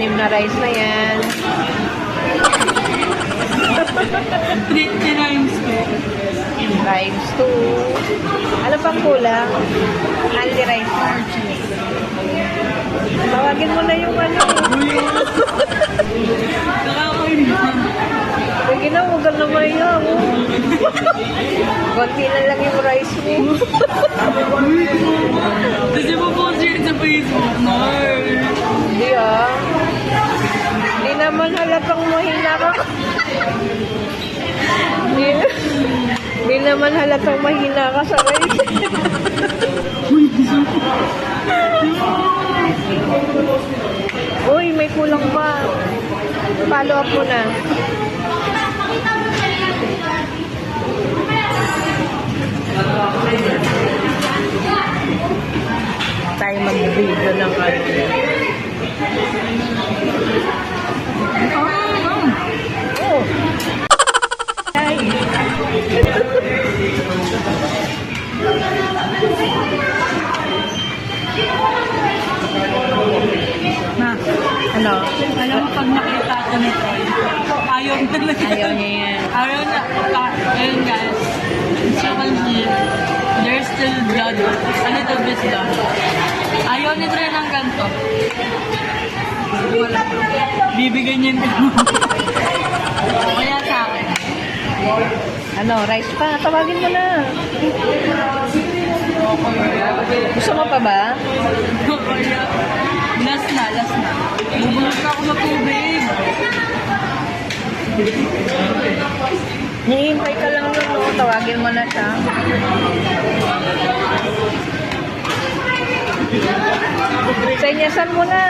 anim na rice na yan. 3 times ko. Times 2. Ano pang kulang? Only rice na. Tawagin mo na yung ano. Nakakain ba? Sige na, huwag ka na mahiya. Kunti na lang yung rice mo. Kasi po share sa Facebook, Mar. Hindi ah. Hindi naman halatang mahina ka. Hindi naman halatang mahina ka sa rice. Uy, may kulang pa. Follow up mo na. Tayo mag-video ng ano. Oh. Ay. Na, Ano? alam mo pag nakita ko ni Troy, ayaw talaga. Ayaw niya yan. Ayaw na, ayun guys, as you can see, there's still blood, a little bit blood. Ayaw ni Troy ng ganito. Bibigyan niya yung kaya sa akin. Ano, rice pa? Tawagin mo na. Gusto mo pa ba? Kaya, last na. Bubulot na ako ng tubig. Hihintay ka lang nun, no? Tawagin mo na siya. Senyasan mo na.